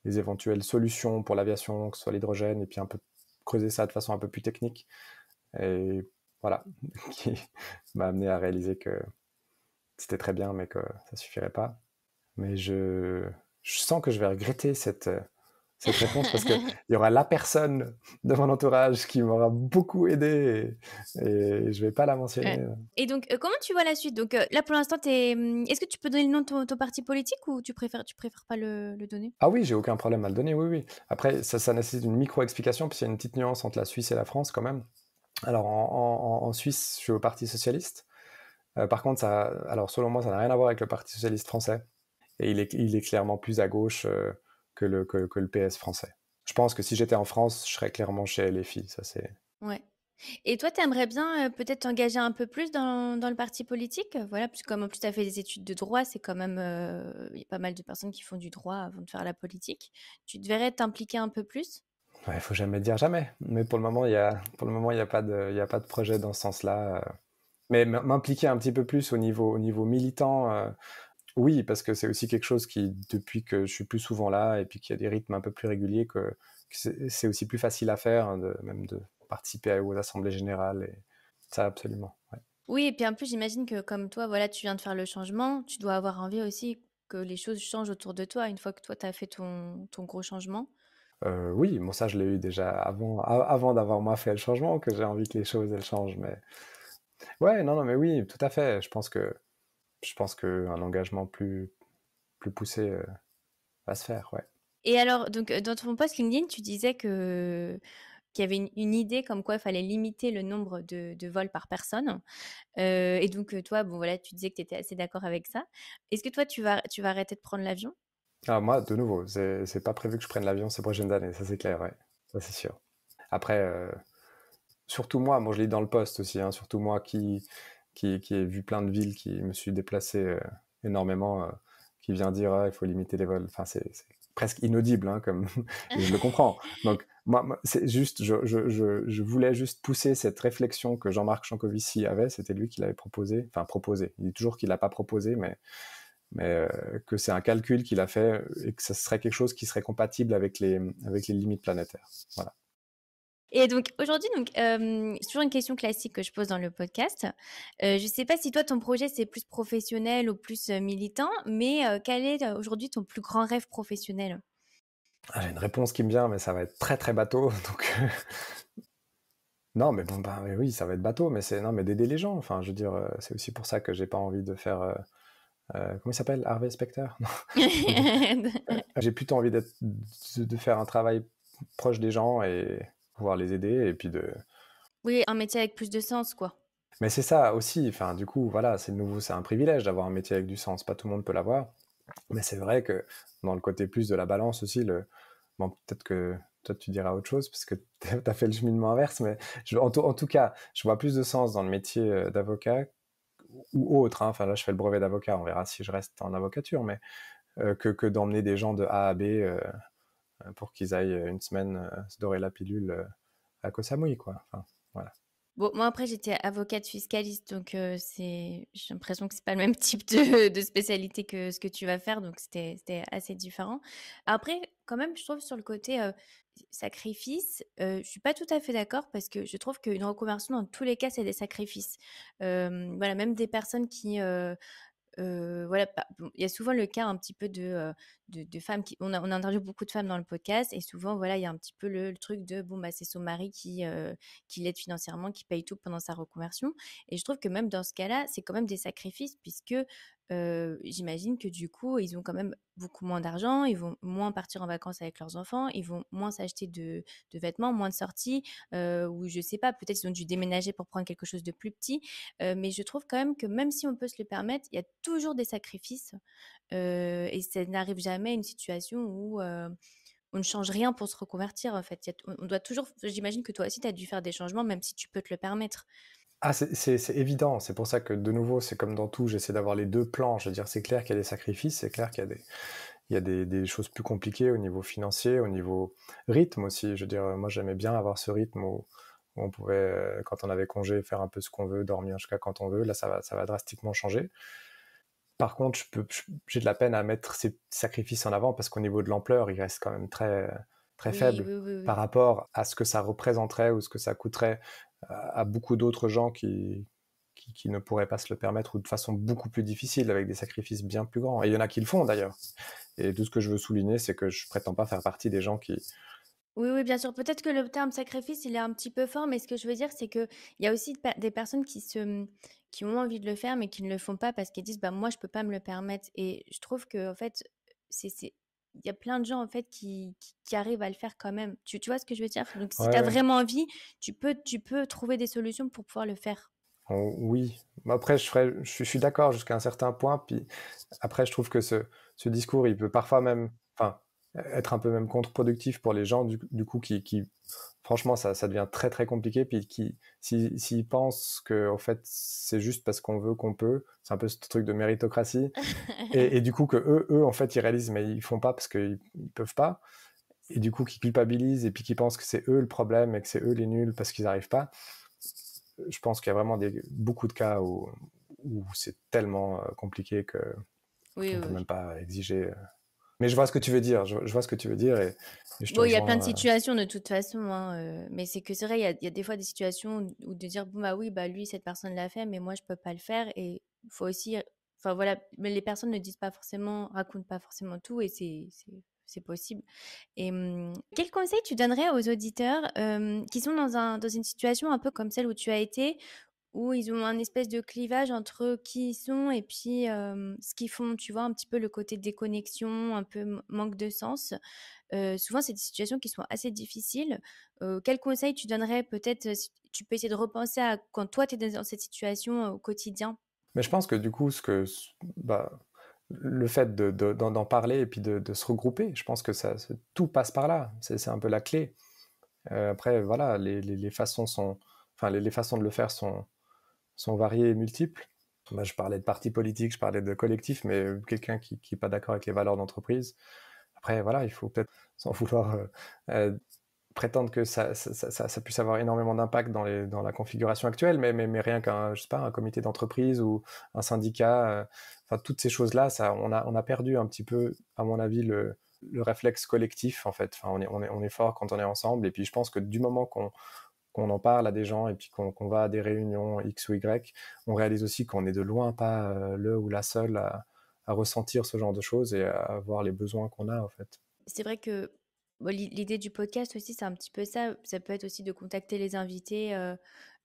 éventuelles solutions pour l'aviation, que ce soit l'hydrogène, et puis un peu creuser ça de façon un peu plus technique. Et voilà, qui m'a amené à réaliser que c'était très bien, mais que ça suffirait pas. Mais je sens que je vais regretter cette réponse parce qu'il y aura la personne de mon entourage qui m'aura beaucoup aidé et je vais pas la Ouais. mentionner. Et donc, comment tu vois la suite? Donc, là, pour l'instant, est-ce que tu peux donner le nom de ton parti politique ou tu préfères pas le donner? Ah oui, j'ai aucun problème à le donner, oui, oui. Après, ça nécessite une micro-explication, puis il y a une petite nuance entre la Suisse et la France quand même. Alors, en Suisse, je suis au Parti Socialiste. Par contre, alors selon moi, ça n'a rien à voir avec le Parti Socialiste français. Et il est clairement plus à gauche que le PS français. Je pense que si j'étais en France, je serais clairement chez LFI. Ça, c'est... Ouais. Et toi, tu aimerais bien peut-être t'engager un peu plus dans le parti politique? Voilà, parce que comme en plus tu as fait des études de droit, c'est quand même, il y a pas mal de personnes qui font du droit avant de faire la politique. Tu devrais t'impliquer un peu plus? Ouais, faut jamais dire jamais. Mais pour le moment, il y a pas de projet dans ce sens-là. Mais m'impliquer un petit peu plus au niveau militant, oui, parce que c'est aussi quelque chose qui, depuis que je suis plus souvent là et puis qu'il y a des rythmes un peu plus réguliers, que c'est aussi plus facile à faire, hein, même de participer aux assemblées générales. Et ça, absolument. Ouais. Oui, et puis en plus, j'imagine que comme toi, voilà, tu viens de faire le changement, tu dois avoir envie aussi que les choses changent autour de toi une fois que toi, tu as fait ton gros changement. Oui, bon, ça, je l'ai eu déjà avant d'avoir moi fait le changement, que j'ai envie que les choses, elles changent. Mais ouais, non, non, mais oui, tout à fait. Je pense qu'un engagement plus poussé va se faire, ouais. Et alors, donc, dans ton post LinkedIn, tu disais qu'il y avait une idée comme quoi il fallait limiter le nombre de vols par personne. Et donc, toi, bon, voilà, tu disais que tu étais assez d'accord avec ça. Est-ce que toi, tu vas arrêter de prendre l'avion? Ah, moi, de nouveau, c'est pas prévu que je prenne l'avion ces prochaines années, ça c'est clair, ouais. Ça c'est sûr. Après, surtout moi, je lis dans le post aussi, hein, surtout moi qui ai vu plein de villes, qui me suis déplacé énormément, qui vient dire ah, il faut limiter les vols. Enfin, c'est presque inaudible, hein, comme et je le comprends. Donc, c'est juste, je voulais juste pousser cette réflexion que Jean-Marc Jancovici avait, c'était lui qui l'avait proposé, enfin proposé. Il dit toujours qu'il l'a pas proposé, mais que c'est un calcul qu'il a fait et que ce serait quelque chose qui serait compatible avec les limites planétaires. Voilà. Et donc aujourd'hui, c'est toujours une question classique que je pose dans le podcast. Je ne sais pas si toi ton projet c'est plus professionnel ou plus militant, mais quel est aujourd'hui ton plus grand rêve professionnel? Ah, j'ai une réponse qui me vient, mais ça va être très très bateau. Donc non, mais bon, bah oui, ça va être bateau, mais c'est non, mais d'aider les gens. Enfin, je veux dire, c'est aussi pour ça que j'ai pas envie de faire. Comment il s'appelle? Harvey Specter? Non. J'ai plutôt envie de faire un travail proche des gens et pouvoir les aider et puis de. Oui, un métier avec plus de sens, quoi. Mais c'est ça aussi. Enfin, du coup, voilà, c'est nouveau, c'est un privilège d'avoir un métier avec du sens. Pas tout le monde peut l'avoir. Mais c'est vrai que dans le côté plus de la balance aussi, bon, peut-être que toi tu diras autre chose parce que tu as fait le cheminement inverse, mais en tout cas, je vois plus de sens dans le métier d'avocat ou autre. Hein. Enfin là, je fais le brevet d'avocat, on verra si je reste en avocature, mais que d'emmener des gens de A à B pour qu'ils aillent une semaine se dorer la pilule à Koh Samui, quoi. Enfin, voilà. Bon, moi après j'étais avocate fiscaliste, donc j'ai l'impression que c'est pas le même type de spécialité que ce que tu vas faire, donc c'était assez différent. Après, quand même, je trouve sur le côté sacrifice, je suis pas tout à fait d'accord parce que je trouve qu'une reconversion dans tous les cas c'est des sacrifices. Voilà, même des personnes qui voilà, bon, il y a souvent le cas un petit peu de femmes qui on a interviewé beaucoup de femmes dans le podcast et souvent voilà, il y a un petit peu le truc de bon bah c'est son mari qui l'aide financièrement, qui paye tout pendant sa reconversion et je trouve que même dans ce cas-là, c'est quand même des sacrifices puisque j'imagine que du coup, ils ont quand même beaucoup moins d'argent, ils vont moins partir en vacances avec leurs enfants, ils vont moins s'acheter de vêtements, moins de sorties ou je sais pas, peut-être ils ont dû déménager pour prendre quelque chose de plus petit. Mais je trouve quand même que même si on peut se le permettre, il y a toujours des sacrifices et ça n'arrive jamais à une situation où on ne change rien pour se reconvertir en fait. On doit toujours, j'imagine que toi aussi tu as dû faire des changements même si tu peux te le permettre. Ah, c'est évident. C'est pour ça que, de nouveau, c'est comme dans tout, j'essaie d'avoir les deux plans. Je veux dire, c'est clair qu'il y a des sacrifices, c'est clair qu'il y a des choses plus compliquées au niveau financier, au niveau rythme aussi. Je veux dire, moi, j'aimais bien avoir ce rythme où on pouvait, quand on avait congé, faire un peu ce qu'on veut, dormir jusqu'à quand on veut. Là, ça va drastiquement changer. Par contre, j'ai de la peine à mettre ces sacrifices en avant parce qu'au niveau de l'ampleur, il reste quand même très, très Oui, faible oui, oui, par oui. rapport à ce que ça représenterait ou ce que ça coûterait à beaucoup d'autres gens qui ne pourraient pas se le permettre ou de façon beaucoup plus difficile avec des sacrifices bien plus grands. Et il y en a qui le font d'ailleurs. Et tout ce que je veux souligner, c'est que je prétends pas faire partie des gens qui... Oui, oui, bien sûr. Peut-être que le terme sacrifice, il est un petit peu fort, mais ce que je veux dire, c'est que il y a aussi des personnes qui ont envie de le faire, mais qui ne le font pas parce qu'elles disent, bah, moi, je peux pas me le permettre. Et je trouve que, en fait, il y a plein de gens, en fait, qui arrivent à le faire quand même. Tu vois ce que je veux dire? Donc, si tu Ouais, as ouais. vraiment envie, tu peux trouver des solutions pour pouvoir le faire. Oui. Après, je suis d'accord jusqu'à un certain point. Puis après, je trouve que ce discours, il peut parfois même, enfin, être un peu même contre-productif pour les gens, du coup, franchement, ça devient très, très compliqué. Puis s'ils pensent que, en fait, c'est juste parce qu'on veut qu'on peut, c'est un peu ce truc de méritocratie. Et du coup, que en fait, ils réalisent, mais ils font pas parce qu'ils peuvent pas. Et du coup, qu'ils culpabilisent et puis qu'ils pensent que c'est eux le problème et que c'est eux les nuls parce qu'ils n'arrivent pas. Je pense qu'il y a vraiment beaucoup de cas où c'est tellement compliqué Oui, qu'on oui, peut même oui. pas exiger. Mais je vois ce que tu veux dire. Je vois ce que tu veux dire et je te Bon, il y a plein de rejoins. situations de toute façon, hein, mais c'est que c'est vrai, il y a des fois des situations où de dire bon bah oui, bah lui cette personne l'a fait, mais moi je peux pas le faire et faut aussi, enfin voilà, mais les personnes ne disent pas forcément, racontent pas forcément tout et c'est possible. Et quel conseil tu donnerais aux auditeurs qui sont dans une situation un peu comme celle où tu as été, où ils ont un espèce de clivage entre qui ils sont et puis ce qu'ils font, tu vois, un petit peu le côté déconnexion, un peu manque de sens. Souvent, c'est des situations qui sont assez difficiles. Quel conseil tu donnerais peut-être si tu peux essayer de repenser à quand toi, tu es dans cette situation au quotidien? Mais je pense que du coup, bah, le fait d'en parler et puis de se regrouper, je pense que tout passe par là. C'est un peu la clé. Après, voilà, les façons enfin, les façons de le faire sont variées et multiples. Moi, je parlais de parti politique, je parlais de collectif, mais quelqu'un qui n'est pas d'accord avec les valeurs d'entreprise. Après, voilà, il faut peut-être, sans vouloir euh, prétendre que ça puisse avoir énormément d'impact dans la configuration actuelle, mais rien qu'un, je sais pas, un comité d'entreprise ou un syndicat, enfin, toutes ces choses-là, on a perdu un petit peu, à mon avis, le réflexe collectif, en fait. Enfin, on est fort quand on est ensemble, et puis je pense que du moment qu'on en parle à des gens et puis qu'on va à des réunions X ou Y, on réalise aussi qu'on est de loin pas le ou la seule à ressentir ce genre de choses et à avoir les besoins qu'on a, en fait. C'est vrai que bon, l'idée du podcast aussi, c'est un petit peu ça. Ça peut être aussi de contacter les invités,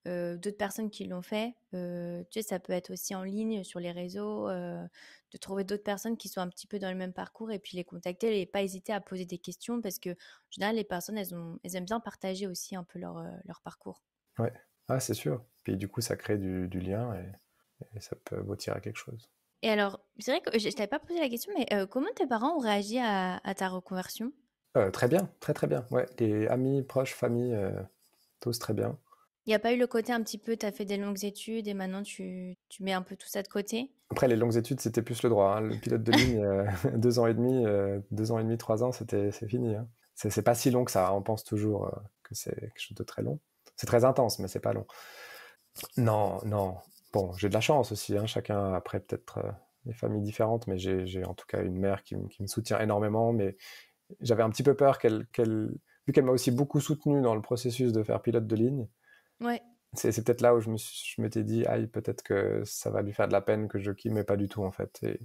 d'autres personnes qui l'ont fait. Tu sais, ça peut être aussi en ligne sur les réseaux, de trouver d'autres personnes qui sont un petit peu dans le même parcours et puis les contacter et pas hésiter à poser des questions parce que, en général, les personnes, elles aiment bien partager aussi un peu leur parcours. Ouais, ah, c'est sûr. Puis du coup, ça crée du lien et ça peut aboutir à quelque chose. Et alors, c'est vrai que je t'avais pas posé la question, mais comment tes parents ont réagi à ta reconversion? Très bien, très très bien. Ouais, les amis, proches, famille, tous très bien. Il n'y a pas eu le côté un petit peu, tu as fait des longues études et maintenant tu mets un peu tout ça de côté? Après, les longues études, c'était plus le droit, hein. Le pilote de ligne, 2 ans et demi, 2 ans et demi, 3 ans, c'est fini, hein. C'est pas si long que ça. On pense toujours que c'est quelque chose de très long. C'est très intense, mais c'est pas long. Non, non. Bon, j'ai de la chance aussi, hein. Chacun, après, peut-être des familles différentes, mais j'ai en tout cas une mère qui me soutient énormément. Mais j'avais un petit peu peur vu qu'elle m'a aussi beaucoup soutenu dans le processus de faire pilote de ligne, Ouais. c'est peut-être là où je m'étais dit, aïe, peut-être que ça va lui faire de la peine que je quitte, mais pas du tout en fait. Et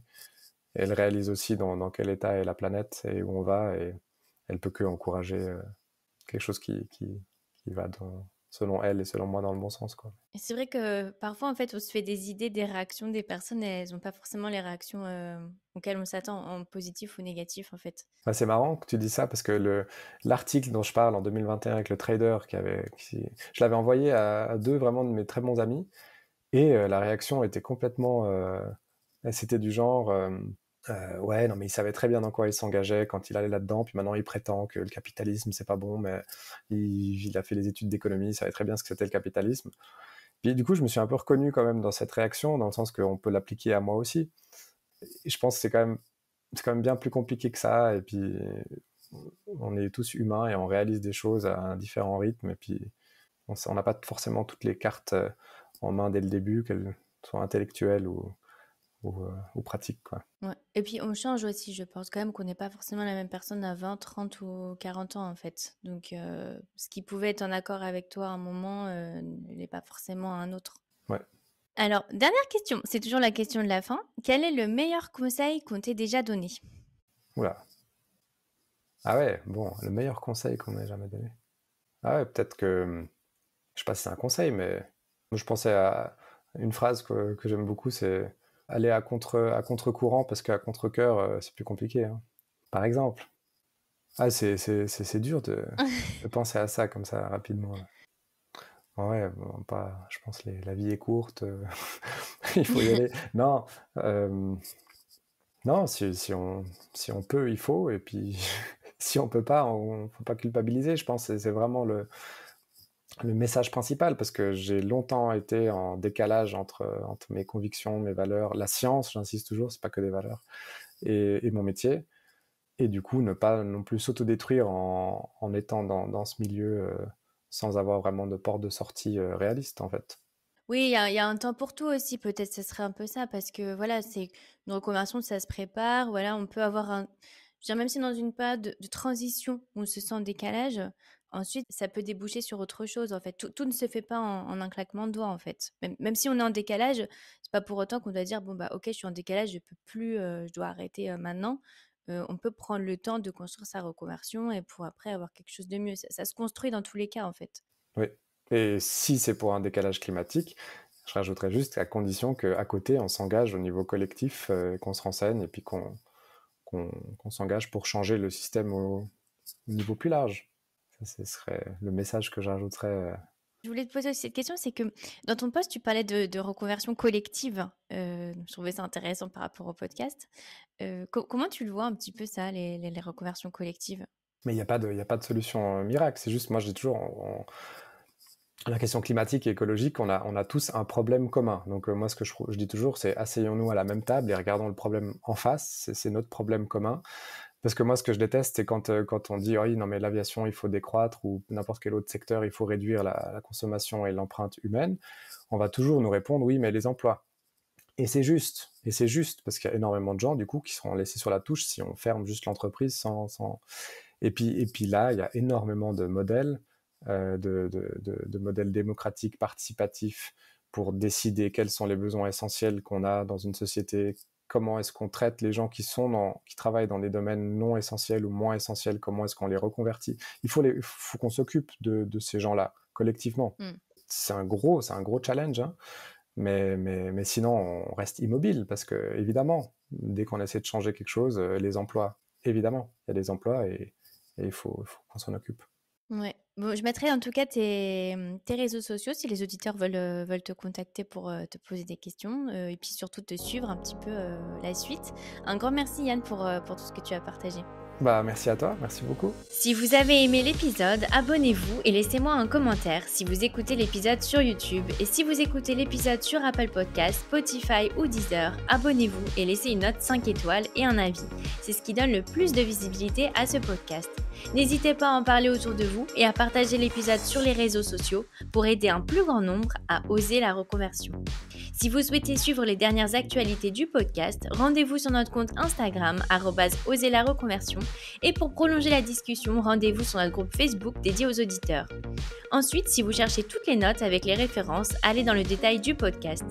elle réalise aussi dans quel état est la planète et où on va, et elle peut que encourager quelque chose qui va selon elle et selon moi dans le bon sens, quoi. Et c'est vrai que parfois, en fait, on se fait des idées des réactions des personnes et elles n'ont pas forcément les réactions auxquelles on s'attend, en positif ou négatif, en fait. Ouais, c'est marrant que tu dis ça parce que l'article dont je parle en 2021 avec le trader je l'avais envoyé à deux vraiment de mes très bons amis, et la réaction était complètement c'était du genre ouais, non mais il savait très bien dans quoi il s'engageait quand il allait là-dedans, puis maintenant il prétend que le capitalisme c'est pas bon, mais il a fait les études d'économie, il savait très bien ce que c'était le capitalisme. Puis du coup je me suis un peu reconnu quand même dans cette réaction, dans le sens qu'on peut l'appliquer à moi aussi. Et je pense que c'est quand même bien plus compliqué que ça, et puis on est tous humains et on réalise des choses à un différent rythme, et puis on n'a pas forcément toutes les cartes en main dès le début, qu'elles soient intellectuelles ou pratiques, quoi. Ouais. Et puis, on change aussi, je pense quand même qu'on n'est pas forcément la même personne à 20, 30 ou 40 ans, en fait. Donc, ce qui pouvait être en accord avec toi à un moment n'est pas forcément à un autre. Ouais. Alors, dernière question, c'est toujours la question de la fin. Quel est le meilleur conseil qu'on t'ait déjà donné? Oula. Ah ouais, bon, le meilleur conseil qu'on m'ait jamais donné. Ah ouais, peut-être que, je sais pas si c'est un conseil, mais moi je pensais à une phrase que j'aime beaucoup, c'est aller à contre-courant, parce qu'à contre-cœur, c'est plus compliqué, hein. Par exemple. Ah, c'est dur de penser à ça comme ça rapidement, là. Ouais, bon, je pense que la vie est courte, il faut y aller. Non, non, si on peut, il faut, et puis si on peut pas, faut pas culpabiliser. Je pense que c'est vraiment le message principal, parce que j'ai longtemps été en décalage entre mes convictions, mes valeurs, la science, j'insiste toujours, c'est pas que des valeurs, et mon métier. Et du coup, ne pas non plus s'autodétruire en étant dans ce milieu sans avoir vraiment de porte de sortie réaliste, en fait. Oui, il y a un temps pour tout aussi, peut-être ce serait un peu ça, parce que voilà, c'est une reconversion, ça se prépare, voilà, on peut avoir je veux dire, même si dans une période de transition où on se sent en décalage, ensuite ça peut déboucher sur autre chose, en fait. Tout ne se fait pas en un claquement de doigts, en fait. Même si on est en décalage, c'est pas pour autant qu'on doit dire, bon bah ok, je suis en décalage, je peux plus, je dois arrêter maintenant. On peut prendre le temps de construire sa reconversion et pour après avoir quelque chose de mieux. Ça se construit dans tous les cas, en fait. Oui. Et si c'est pour un décalage climatique, je rajouterais juste à condition qu'à côté, on s'engage au niveau collectif, qu'on se renseigne, et puis qu'on s'engage pour changer le système au niveau plus large. Ça, ce serait le message que j'ajouterais. Je voulais te poser aussi cette question, c'est que dans ton post, tu parlais de reconversion collective. Je trouvais ça intéressant par rapport au podcast. Comment tu le vois un petit peu ça, les reconversions collectives? Mais il n'y a pas de solution miracle. C'est juste, moi, je dis toujours, la question climatique et écologique, on a tous un problème commun. Donc moi, ce que je dis toujours, c'est asseyons-nous à la même table et regardons le problème en face. C'est notre problème commun. Parce que moi, ce que je déteste, c'est quand on dit « oui, non mais l'aviation, il faut décroître » ou n'importe quel autre secteur, il faut réduire la consommation et l'empreinte humaine. On va toujours nous répondre « oui, mais les emplois ». Et c'est juste, parce qu'il y a énormément de gens, du coup, qui seront laissés sur la touche si on ferme juste l'entreprise sans... Et puis là, il y a énormément de modèles, de modèles démocratiques, participatifs, pour décider quels sont les besoins essentiels qu'on a dans une société, comment est-ce qu'on traite les gens qui travaillent dans des domaines non essentiels ou moins essentiels, comment est-ce qu'on les reconvertit. Il faut qu'on s'occupe de ces gens-là, collectivement. C'est un gros challenge, hein. Mais sinon, on reste immobile, parce que, évidemment, dès qu'on essaie de changer quelque chose, les emplois, évidemment, il y a des emplois, et il faut qu'on s'en occupe. Ouais. Bon, je mettrai en tout cas tes réseaux sociaux si les auditeurs veulent te contacter pour te poser des questions et puis surtout te suivre un petit peu la suite. Un grand merci Yann pour tout ce que tu as partagé. Merci à toi, merci beaucoup. Si vous avez aimé l'épisode, abonnez-vous et laissez-moi un commentaire si vous écoutez l'épisode sur YouTube, et si vous écoutez l'épisode sur Apple Podcasts, Spotify ou Deezer, abonnez-vous et laissez une note 5 étoiles et un avis. C'est ce qui donne le plus de visibilité à ce podcast. N'hésitez pas à en parler autour de vous et à partager l'épisode sur les réseaux sociaux pour aider un plus grand nombre à oser la reconversion. Si vous souhaitez suivre les dernières actualités du podcast, rendez-vous sur notre compte Instagram @oserlareconversion et pour prolonger la discussion, rendez-vous sur notre groupe Facebook dédié aux auditeurs. Ensuite, si vous cherchez toutes les notes avec les références, allez dans le détail du podcast.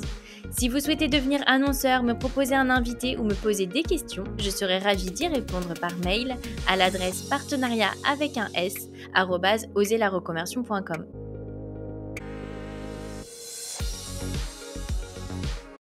Si vous souhaitez devenir annonceur, me proposer un invité ou me poser des questions, je serai ravie d'y répondre par mail à l'adresse partenariat@oserlareconversion.com.